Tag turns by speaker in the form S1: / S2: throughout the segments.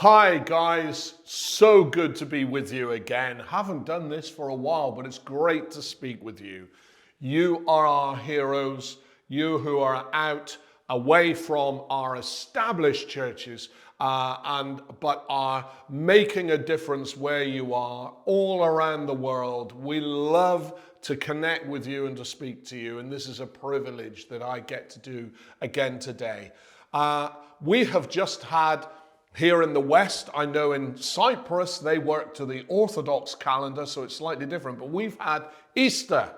S1: Hi guys, so good to be with you again. Haven't done this for a while, but it's great to speak with you. You are our heroes, you who are out away from our established churches but are making a difference where you are all around the world. We love to connect with you and to speak to you, and this is a privilege that I get to do again today. We have just had here in the West, I know in Cyprus, they work to the Orthodox calendar, so it's slightly different. But we've had Easter,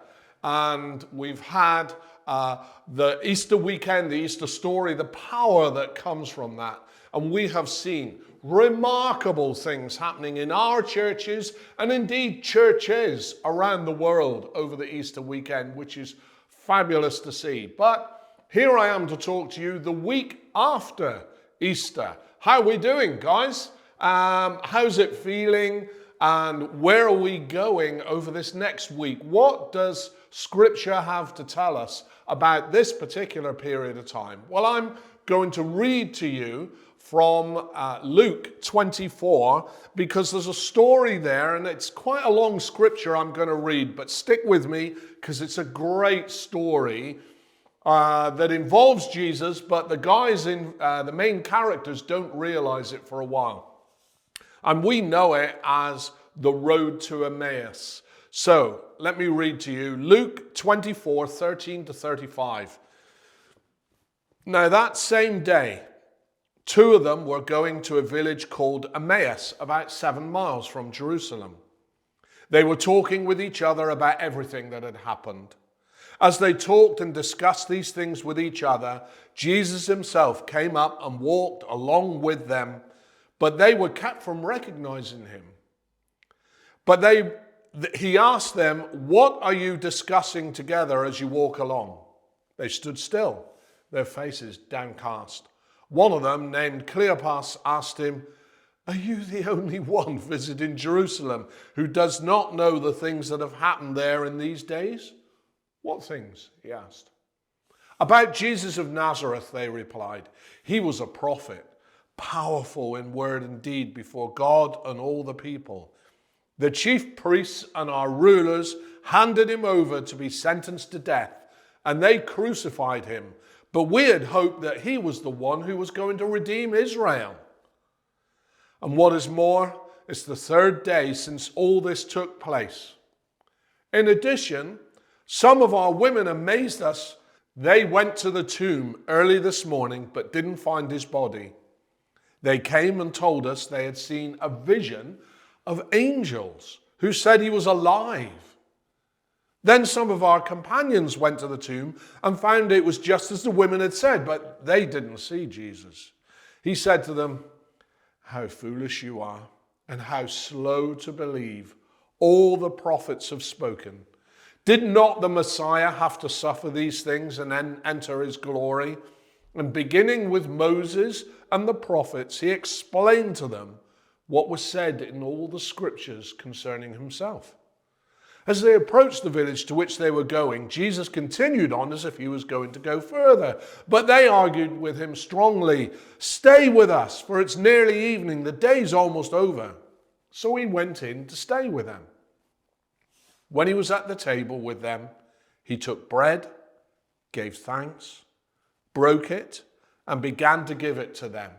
S1: and we've had the Easter weekend, the Easter story, the power that comes from that. And we have seen remarkable things happening in our churches and indeed churches around the world over the Easter weekend, which is fabulous to see. But here I am to talk to you the week after Easter. How are we doing, guys? How's it feeling? And where are we going over this next week? What does Scripture have to tell us about this particular period of time? Well, I'm going to read to you from Luke 24 because there's a story there, and it's quite a long scripture I'm going to read, but stick with me because it's a great story that involves Jesus, but the guys in the main characters don't realize it for a while. And we know it as the road to Emmaus. So let me read to you Luke 24, 13 to 35. Now that same day, two of them were going to a village called Emmaus, about 7 miles from Jerusalem. They were talking with each other about everything that had happened. As they talked and discussed these things with each other, Jesus himself came up and walked along with them, but they were kept from recognizing him. But he asked them, "What are you discussing together as you walk along?" They stood still, their faces downcast. One of them, named Cleopas, asked him, "Are you the only one visiting Jerusalem who does not know the things that have happened there in these days?" "What things?" he asked. "About Jesus of Nazareth," they replied. "He was a prophet, powerful in word and deed before God and all the people. The chief priests and our rulers handed him over to be sentenced to death, and they crucified him. But we had hoped that he was the one who was going to redeem Israel. And what is more, it's the third day since all this took place. In addition, some of our women amazed us. They went to the tomb early this morning, but didn't find his body. They came and told us they had seen a vision of angels who said he was alive. Then some of our companions went to the tomb and found it was just as the women had said, but they didn't see Jesus. He said to them, 'How foolish you are, and how slow to believe all the prophets have spoken. Did not the Messiah have to suffer these things and then enter his glory?' And beginning with Moses and the prophets, he explained to them what was said in all the scriptures concerning himself. As they approached the village to which they were going, Jesus continued on as if he was going to go further. But they argued with him strongly, 'Stay with us, for it's nearly evening. The day's almost over.' So he went in to stay with them. When he was at the table with them, he took bread, gave thanks, broke it, and began to give it to them.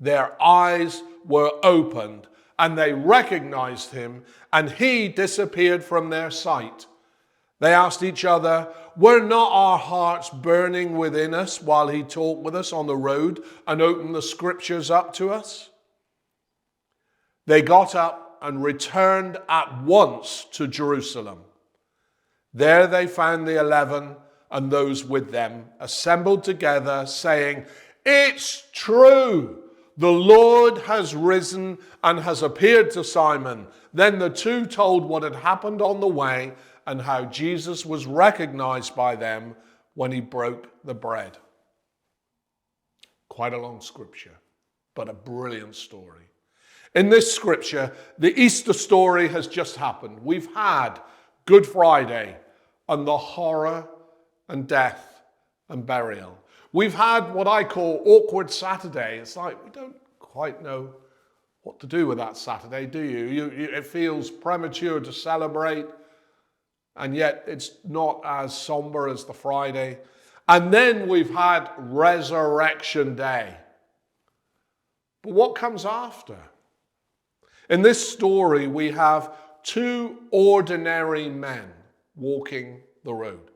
S1: Their eyes were opened, and they recognized him, and he disappeared from their sight. They asked each other, 'Were not our hearts burning within us while he talked with us on the road and opened the scriptures up to us?' They got up and returned at once to Jerusalem. There they found the 11 and those with them assembled together, saying, 'It's true! The Lord has risen and has appeared to Simon.' Then the two told what had happened on the way and how Jesus was recognized by them when he broke the bread." Quite a long scripture, but a brilliant story. In this scripture, the Easter story has just happened. We've had Good Friday and the horror and death and burial. We've had what I call awkward Saturday. It's like we don't quite know what to do with that Saturday, do you? It feels premature to celebrate, and yet it's not as somber as the Friday. And then we've had Resurrection Day. But what comes after? In this story, we have two ordinary men walking the road.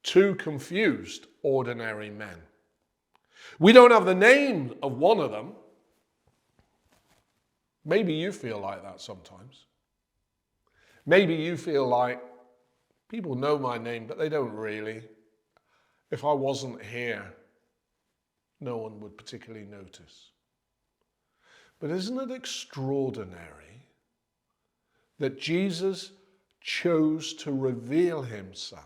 S1: Two confused ordinary men. We don't have the name of one of them. Maybe you feel like that sometimes. Maybe you feel like people know my name, but they don't really. If I wasn't here, no one would particularly notice. But isn't it extraordinary that Jesus chose to reveal himself?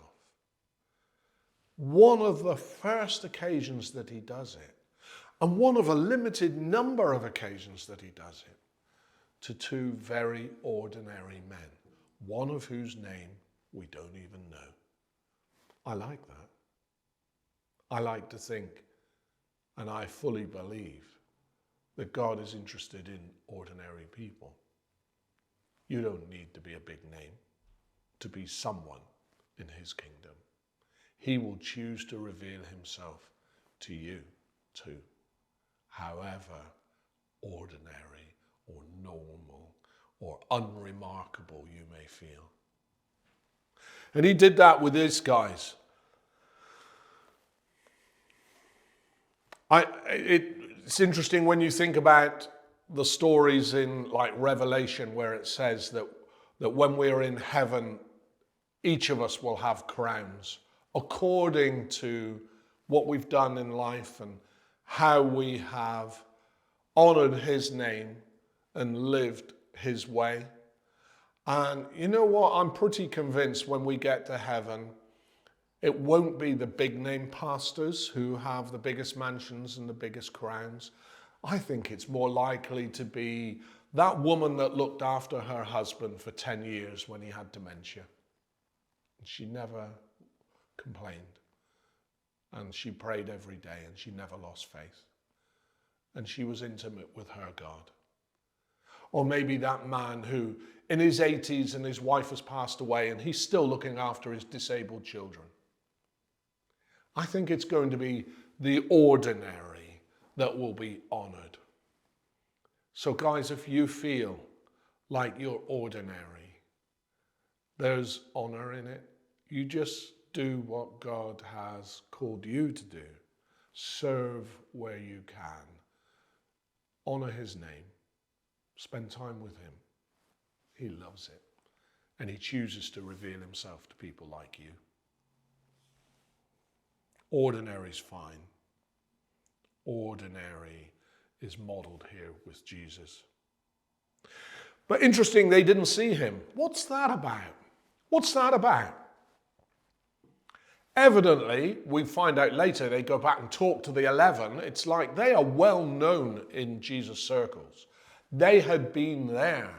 S1: One of the first occasions that he does it, and one of a limited number of occasions that he does it, to two very ordinary men, one of whose name we don't even know. I like that. I like to think, and I fully believe, that God is interested in ordinary people. You don't need to be a big name to be someone in his kingdom. He will choose to reveal himself to you too, however ordinary or normal or unremarkable you may feel. And he did that with his guys. It's interesting when you think about the stories in like Revelation where it says that when we're in heaven, each of us will have crowns according to what we've done in life and how we have honored his name and lived his way. And you know what? I'm pretty convinced when we get to heaven, it won't be the big name pastors who have the biggest mansions and the biggest crowns. I think it's more likely to be that woman that looked after her husband for 10 years when he had dementia. She never complained. And she prayed every day and she never lost faith. And she was intimate with her God. Or maybe that man who in his 80s and his wife has passed away and he's still looking after his disabled children. I think it's going to be the ordinary that will be honored. So guys, if you feel like you're ordinary, there's honor in it. You just do what God has called you to do. Serve where you can. Honor his name. Spend time with him. He loves it. And he chooses to reveal himself to people like you. Ordinary's fine. Ordinary is modeled here with Jesus. But interesting, they didn't see him. What's that about? What's that about? Evidently, we find out later, they go back and talk to the 11. It's like they are well known in Jesus' circles. They had been there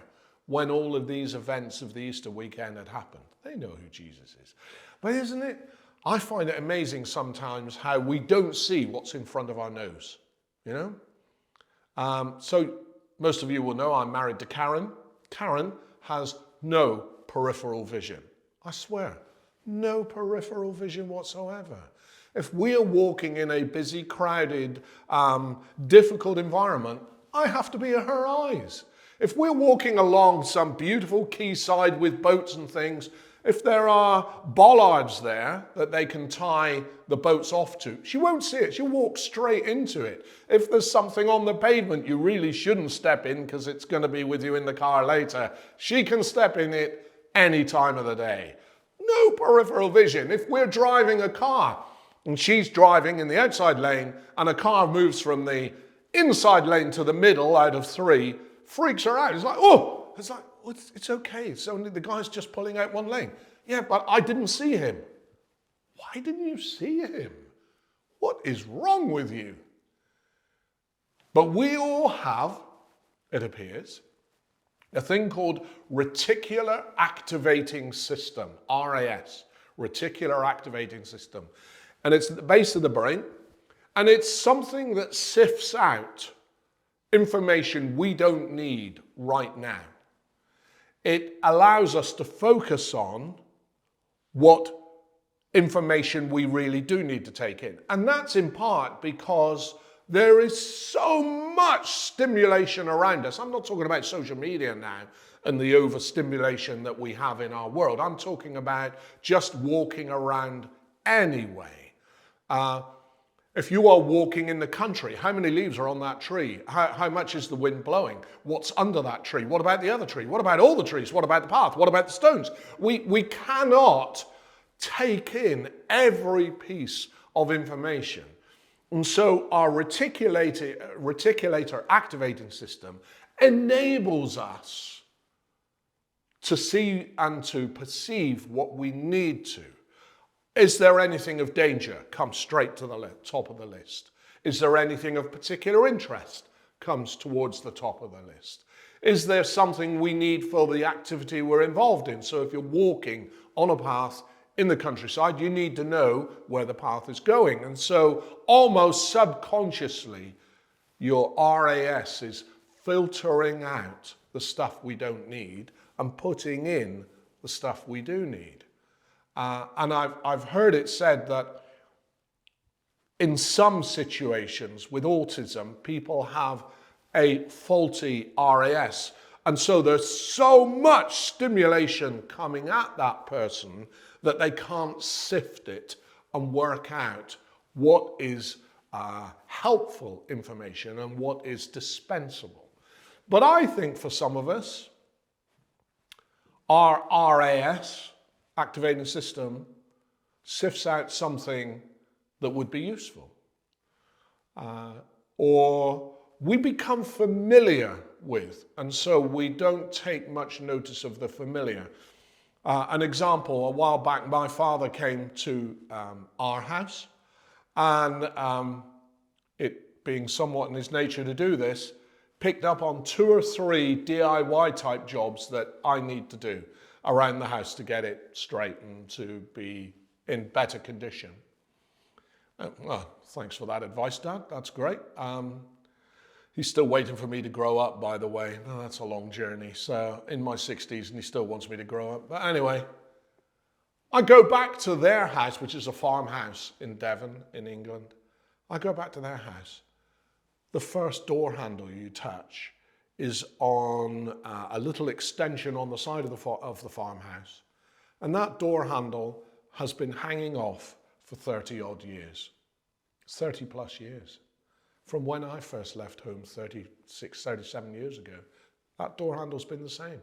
S1: when all of these events of the Easter weekend had happened. They know who Jesus is. But isn't it? I find it amazing sometimes how we don't see what's in front of our nose, you know? So most of you will know I'm married to Karen. Karen has no peripheral vision. I swear, no peripheral vision whatsoever. If we are walking in a busy, crowded, difficult environment, I have to be at her eyes. If we're walking along some beautiful quayside with boats and things, if there are bollards there that they can tie the boats off to, she won't see it. She'll walk straight into it. If there's something on the pavement you really shouldn't step in because it's going to be with you in the car later, she can step in it any time of the day. No peripheral vision. If we're driving a car and she's driving in the outside lane and a car moves from the inside lane to the middle out of three, freaks her out. It's like, oh, it's okay. It's only the guy's just pulling out one lane. Yeah, but I didn't see him. Why didn't you see him? What is wrong with you? But we all have, it appears, a thing called reticular activating system, RAS, reticular activating system. And it's at the base of the brain, and it's something that sifts out information we don't need right now. It allows us to focus on what information we really do need to take in. And that's in part because there is so much stimulation around us. I'm not talking about social media now and the overstimulation that we have in our world. I'm talking about just walking around anyway. If you are walking in the country, how many leaves are on that tree? How much is the wind blowing? What's under that tree? What about the other tree? What about all the trees? What about the path? What about the stones? We cannot take in every piece of information. And so our reticulator activating system enables us to see and to perceive what we need to. Is there anything of danger? Comes straight to the top of the list. Is there anything of particular interest? Comes towards the top of the list. Is there something we need for the activity we're involved in? So if you're walking on a path in the countryside, you need to know where the path is going. And so almost subconsciously, your RAS is filtering out the stuff we don't need and putting in the stuff we do need. And I've heard it said that in some situations with autism, people have a faulty RAS. And so there's so much stimulation coming at that person that they can't sift it and work out what is helpful information and what is dispensable. But I think for some of us, our RAS, activating system, sifts out something that would be useful. Or we become familiar with, and so we don't take much notice of the familiar. An example, a while back, my father came to our house, and it being somewhat in his nature to do this, picked up on 2 or 3 DIY type jobs that I need to do around the house to get it straight and to be in better condition. Well, thanks for that advice, Dad. That's great. He's still waiting for me to grow up, by the way. Oh, that's a long journey. So in my 60s, and he still wants me to grow up. But anyway, I go back to their house, which is a farmhouse in Devon, in England. I go back to their house. The first door handle you touch is on a little extension on the side of the farmhouse. And that door handle has been hanging off for 30 odd years, 30 plus years. From when I first left home 36, 37 years ago, that door handle's been the same.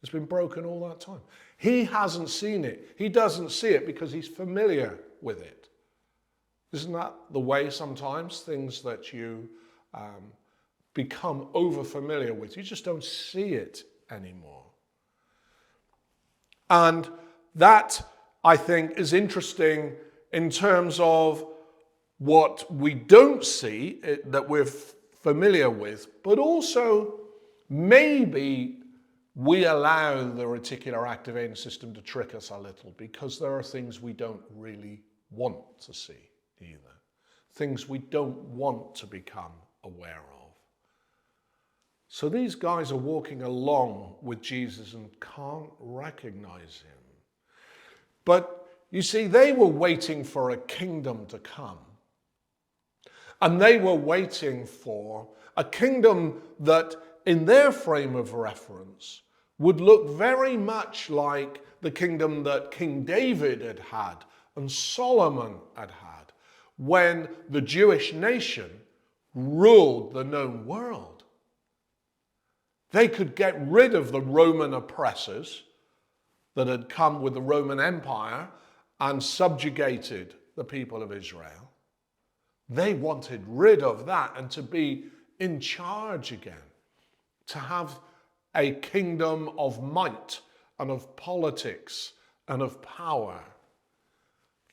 S1: It's been broken all that time. He hasn't seen it. He doesn't see it because he's familiar with it. Isn't that the way sometimes things that you become over familiar with, you just don't see it anymore? And that, I think, is interesting in terms of what we don't see that we're familiar with, but also maybe we allow the reticular activating system to trick us a little because there are things we don't really want to see either, things we don't want to become aware of. So these guys are walking along with Jesus and can't recognize him. But you see, they were waiting for a kingdom to come. And they were waiting for a kingdom that, in their frame of reference, would look very much like the kingdom that King David had had and Solomon had had when the Jewish nation ruled the known world. They could get rid of the Roman oppressors that had come with the Roman Empire and subjugated the people of Israel. They wanted rid of that and to be in charge again, to have a kingdom of might and of politics and of power.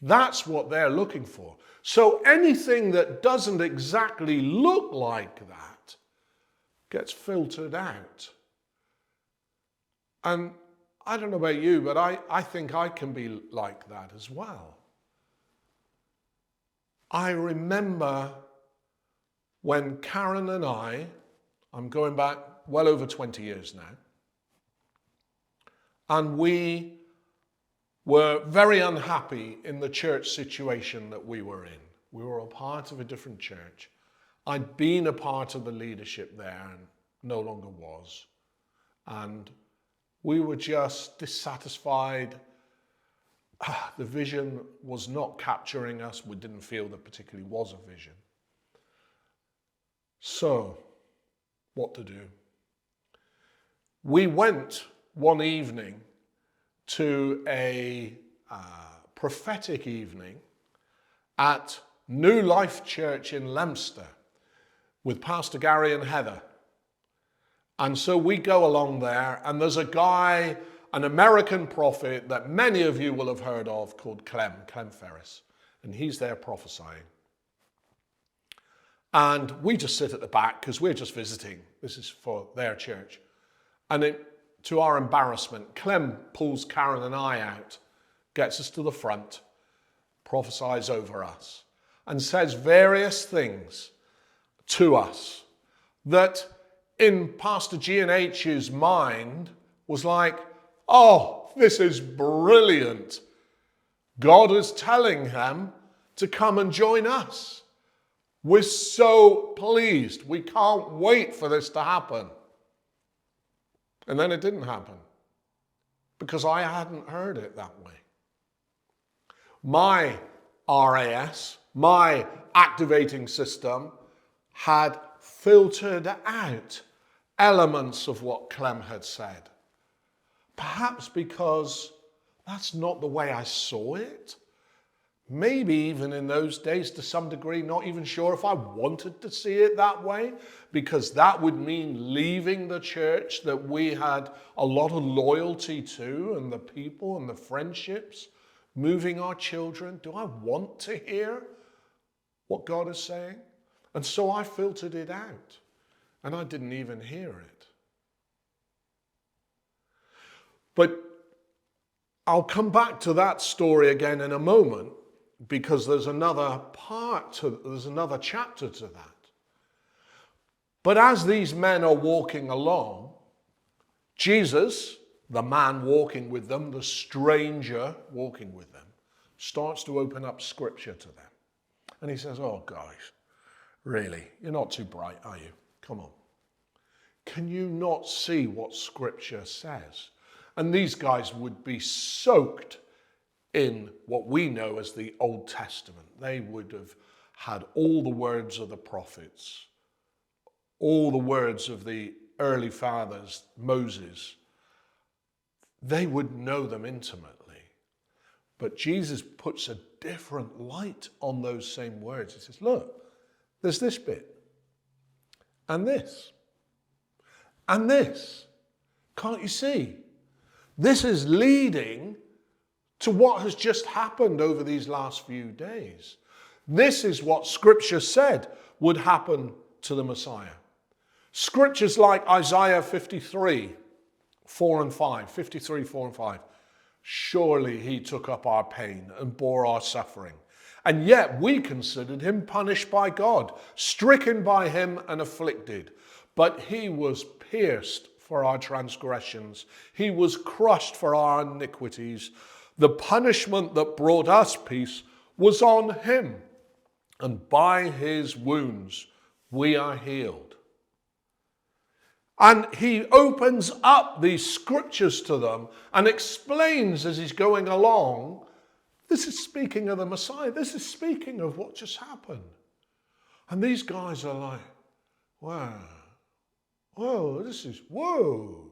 S1: That's what they're looking for. So anything that doesn't exactly look like that gets filtered out. And I don't know about you, but I think I can be like that as well. I remember when Karen and I I'm going back well over 20 years now. And we were very unhappy in the church situation that we were in. We were a part of a different church. I'd been a part of the leadership there and no longer was. And we were just dissatisfied. The vision was not capturing us. We didn't feel there particularly was a vision. So, what to do? We went one evening to a prophetic evening at New Life Church in Leominster with Pastor Gary and Heather. And so we go along there, and there's a guy, an American prophet that many of you will have heard of called Clem Ferris. And he's there prophesying. And we just sit at the back because we're just visiting. This is for their church. And to our embarrassment, Clem pulls Karen and I out, gets us to the front, prophesies over us, and says various things to us that in Pastor G&H's mind was like, oh, this is brilliant. God is telling him to come and join us. We're so pleased. We can't wait for this to happen. And then it didn't happen because I hadn't heard it that way. My RAS, my activating system, had filtered out elements of what Clem had said. Perhaps because that's not the way I saw it. Maybe even in those days, to some degree, not even sure if I wanted to see it that way, because that would mean leaving the church that we had a lot of loyalty to, and the people and the friendships, moving our children. Do I want to hear what God is saying? And so I filtered it out, and I didn't even hear it. But I'll come back to that story again in a moment, because there's another chapter to that. But as these men are walking along, Jesus, the man walking with them, the stranger walking with them, starts to open up scripture to them. And he says, oh guys, really, you're not too bright, are you? Come on. Can you not see what scripture says? And these guys would be soaked in what we know as the Old Testament. They would have had all the words of the prophets, all the words of the early fathers, Moses. They would know them intimately. But Jesus puts a different light on those same words. He says, look, there's this bit, and this, and this. Can't you see? This is leading to what has just happened over these last few days. This is what Scripture said would happen to the Messiah. Scriptures like Isaiah 53, 4 and 5, 53, 4 and 5. Surely he took up our pain and bore our suffering. And yet we considered him punished by God, stricken by him and afflicted. But he was pierced for our transgressions. He was crushed for our iniquities. The punishment that brought us peace was on him, and by his wounds we are healed. And he opens up these scriptures to them and explains as he's going along, this is speaking of the Messiah. This is speaking of what just happened. And these guys are like, wow, whoa, this is, whoa.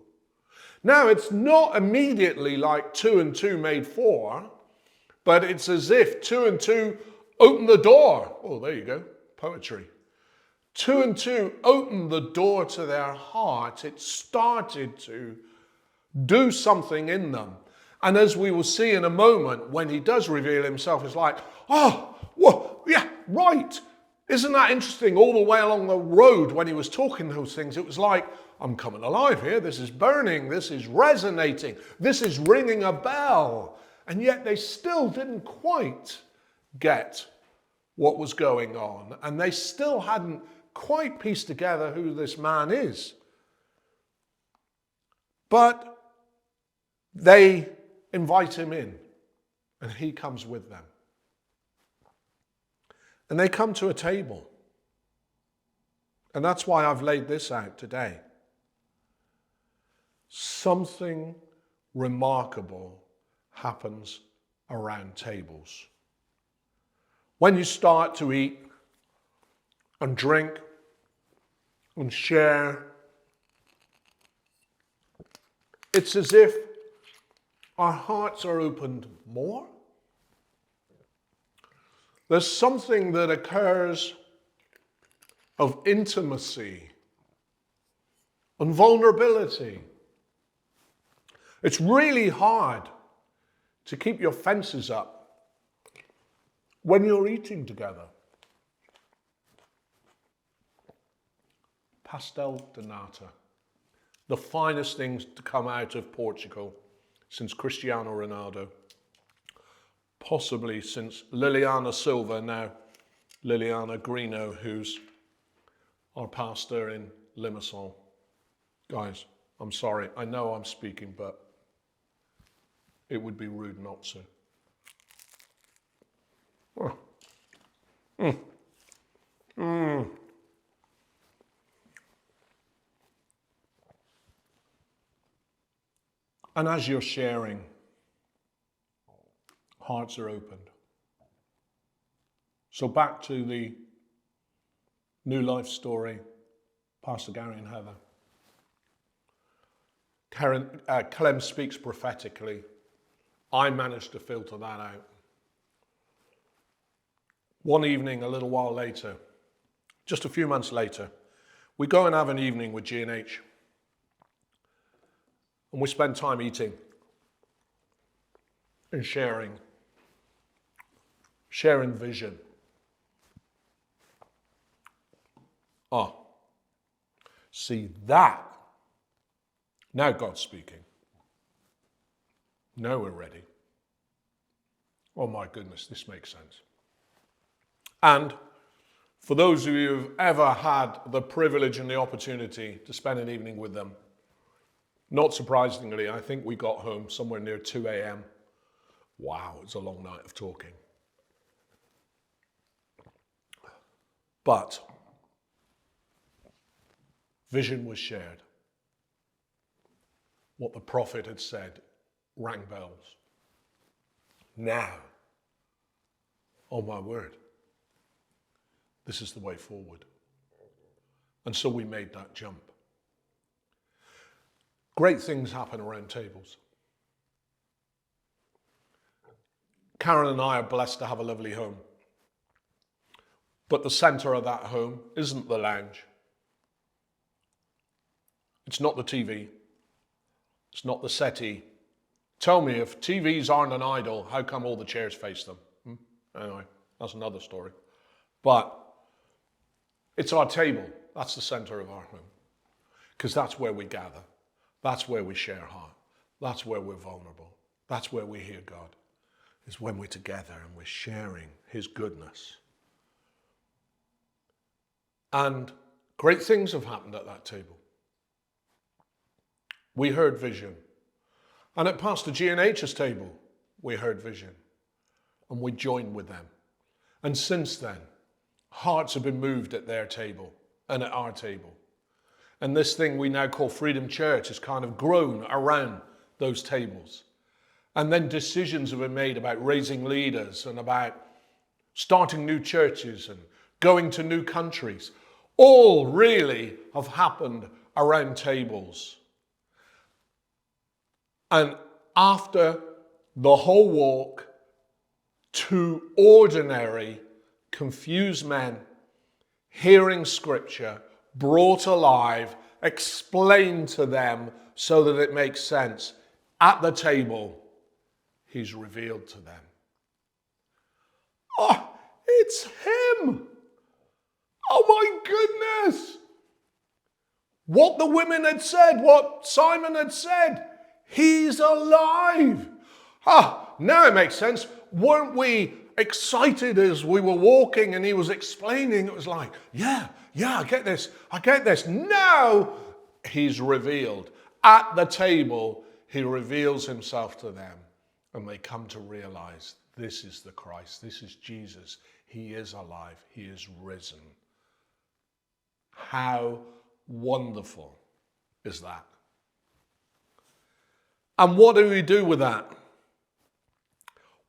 S1: Now, it's not immediately like 2 and 2 made 4, but it's as if 2 and 2 opened the door. Oh, there you go, poetry. 2 and 2 opened the door to their heart. It started to do something in them. And as we will see in a moment, when he does reveal himself, it's like, oh, whoa, yeah, right. Isn't that interesting? All the way along the road when he was talking those things, it was like, I'm coming alive here. This is burning. This is resonating. This is ringing a bell. And yet they still didn't quite get what was going on. And they still hadn't quite piece together who this man is. But they invite him in, and he comes with them. And they come to a table. And that's why I've laid this out today. Something remarkable happens around tables. When you start to eat and drink and share, it's as if our hearts are opened more. There's something that occurs of intimacy and vulnerability. It's really hard to keep your fences up when you're eating together. Pastel de nata, the finest things to come out of Portugal since Cristiano Ronaldo, possibly since Liliana Silva, now Liliana Greeno, who's our pastor in Limassol. Guys, I'm sorry, I know I'm speaking, but it would be rude not to. And as you're sharing, hearts are opened. So back to the New Life story, Pastor Gary and Heather. Clem speaks prophetically. I managed to filter that out. One evening, a little while later, just a few months later, we go and have an evening with G&H. And we spend time eating and sharing vision. Oh, see that. Now God's speaking. Now we're ready. Oh my goodness, this makes sense. And for those of you who've ever had the privilege and the opportunity to spend an evening with them, not surprisingly, I think we got home somewhere near 2 a.m. Wow, it's a long night of talking. But vision was shared. What the prophet had said rang bells. Now, oh my word, this is the way forward. And so we made that jump. Great things happen around tables. Karen and I are blessed to have a lovely home. But the center of that home isn't the lounge. It's not the TV. It's not the settee. Tell me, if TVs aren't an idol, how come all the chairs face them? Anyway, that's another story. But it's our table. That's the center of our home. Because that's where we gather. That's where we share heart. That's where we're vulnerable. That's where we hear God. Is when we're together and we're sharing His goodness. And great things have happened at that table. We heard vision. And at Pastor G&H's table, we heard vision. And we joined with them. And since then, hearts have been moved at their table and at our table. And this thing we now call Freedom Church has kind of grown around those tables. And then decisions have been made about raising leaders and about starting new churches and going to new countries. All really have happened around tables. And after the whole walk, two ordinary, confused men hearing scripture, brought alive, explained to them so that it makes sense. At the table, He's revealed to them. Oh, it's Him. Oh my goodness. What the women had said, what Simon had said, He's alive. Now it makes sense. Weren't we excited as we were walking and He was explaining? It was like, yeah, Yeah, I get this. No! He's revealed. At the table, he reveals himself to them, and they come to realize this is the Christ, this is Jesus. He is alive, he is risen. How wonderful is that? And what do we do with that?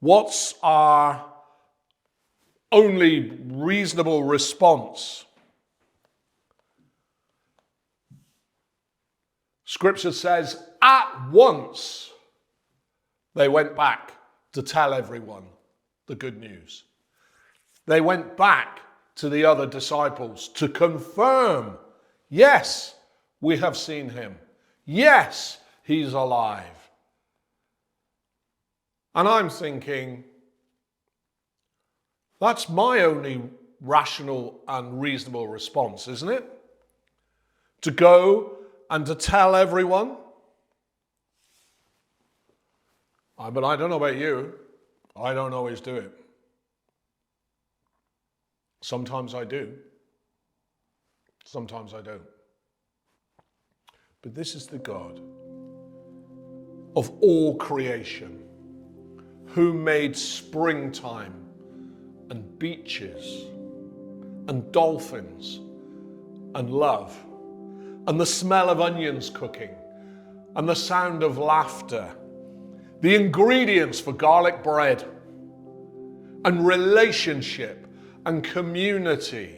S1: What's our only reasonable response? Scripture says, at once they went back to tell everyone the good news. They went back to the other disciples to confirm, yes, we have seen him. Yes, he's alive. And I'm thinking, that's my only rational and reasonable response, isn't it? To go and to tell everyone. But I don't know about you. I don't always do it. Sometimes I do. Sometimes I don't. But this is the God of all creation, who made springtime and beaches and dolphins and love and the smell of onions cooking and the sound of laughter, the ingredients for garlic bread and relationship and community.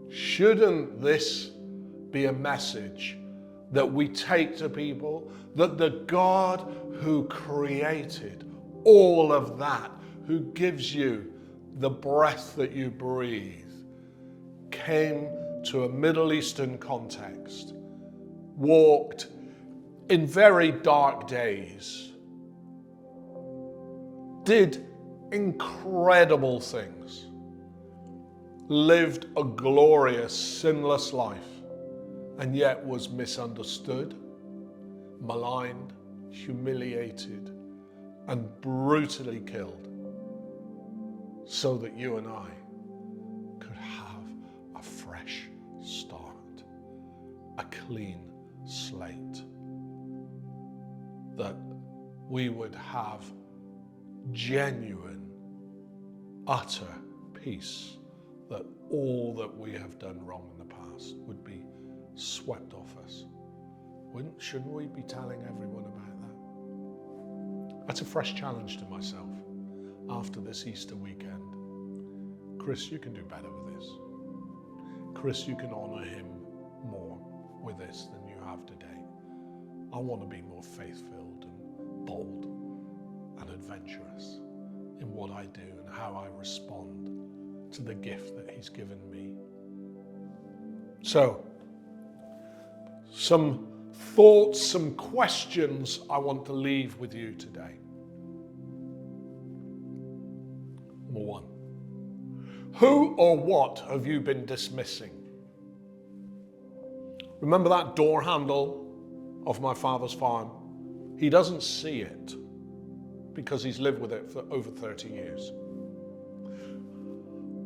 S1: Shouldn't this be a message that we take to people? That the God who created all of that, who gives you the breath that you breathe, came to a Middle Eastern context, walked in very dark days, did incredible things, lived a glorious, sinless life, and yet was misunderstood, maligned, humiliated, and brutally killed, so that you and I could have a fresh start, a clean slate, that we would have genuine, utter peace, that all that we have done wrong in the past would be swept off us. Shouldn't we be telling everyone about that? That's a fresh challenge to myself after this Easter weekend. Chris, you can do better with this. Chris, you can honor him more with this than you have today. I want to be more faith-filled and bold and adventurous in what I do and how I respond to the gift that he's given me. So, some thoughts, some questions I want to leave with you today. Number one, who or what have you been dismissing? Remember that door handle of my father's farm? He doesn't see it because he's lived with it for over 30 years.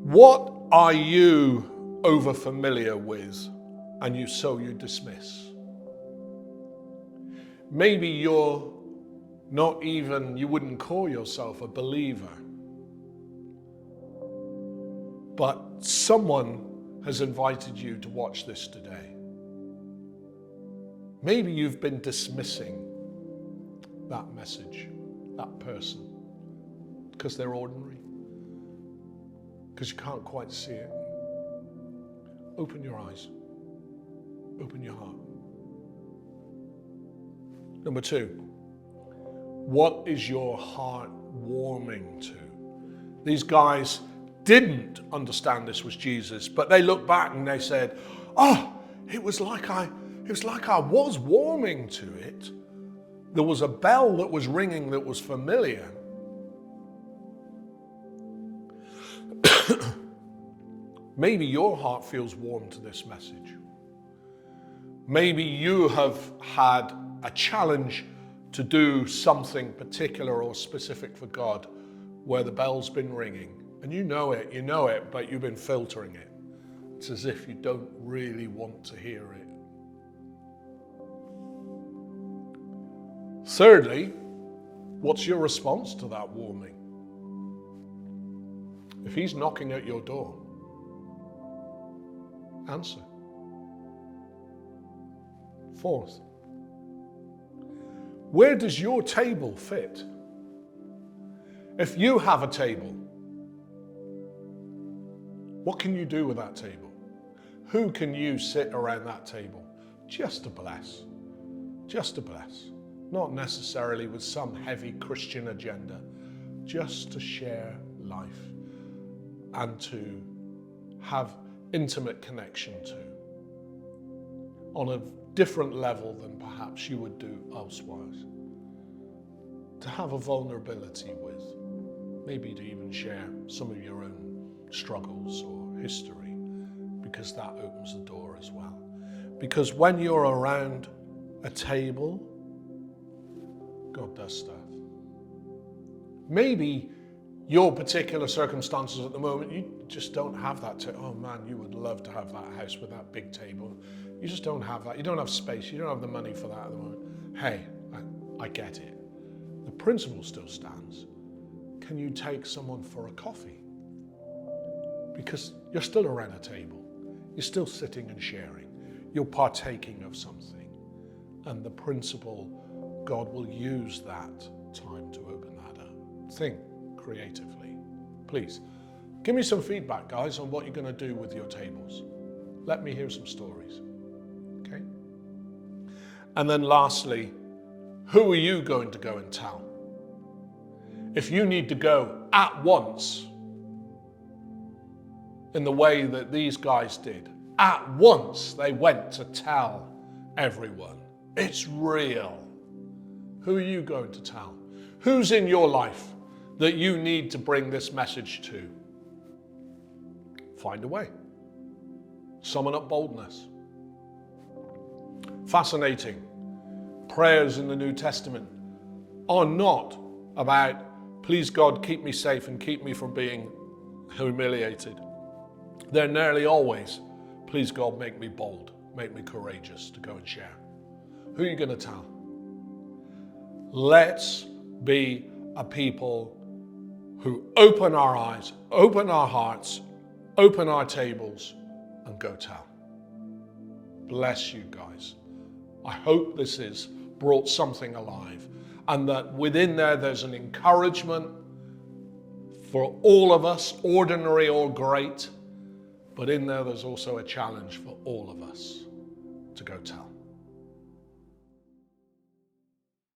S1: What are you over familiar with and you dismiss? Maybe you're not even, you wouldn't call yourself a believer, but someone has invited you to watch this today. Maybe you've been dismissing that message, that person, because they're ordinary, because you can't quite see it. Open your eyes. Open your heart. Number two, what is your heart warming to? These guys didn't understand this was Jesus, but they looked back and they said, oh, it was like I was warming to it. There was a bell that was ringing that was familiar. Maybe your heart feels warm to this message. Maybe you have had a challenge to do something particular or specific for God where the bell's been ringing. And you know it, but you've been filtering it. It's as if you don't really want to hear it. Thirdly, what's your response to that warning? If he's knocking at your door, answer. Fourth, where does your table fit? If you have a table, what can you do with that table? Who can you sit around that table? Just to bless. Just to bless. Not necessarily with some heavy Christian agenda. Just to share life and to have intimate connection to on a different level than perhaps you would do elsewise. To have a vulnerability with, maybe to even share some of your own struggles or history, because that opens the door as well. Because when you're around a table, God does stuff. Maybe your particular circumstances at the moment, you just don't have that. Oh man, you would love to have that house with that big table. You just don't have that. You don't have space. You don't have the money for that at the moment. Hey, I get it. The principle still stands. Can you take someone for a coffee? Because you're still around a table. You're still sitting and sharing. You're partaking of something. And the principle, God will use that time to open that up. Think creatively. Please, give me some feedback, guys, on what you're going to do with your tables. Let me hear some stories. Okay? And then lastly, who are you going to go and tell? If you need to go at once, in the way that these guys did, at once they went to tell everyone. It's real. Who are you going to tell? Who's in your life that you need to bring this message to? Find a way. Summon up boldness. Fascinating. Prayers in the New Testament are not about, please God, keep me safe and keep me from being humiliated. They're nearly always, please God, make me bold, make me courageous to go and share. Who are you going to tell? Let's be a people who open our eyes, open our hearts, open our tables, and go tell. Bless you guys. I hope this has brought something alive, and that within there's an encouragement for all of us, ordinary or great, but in there's also a challenge for all of us to go tell.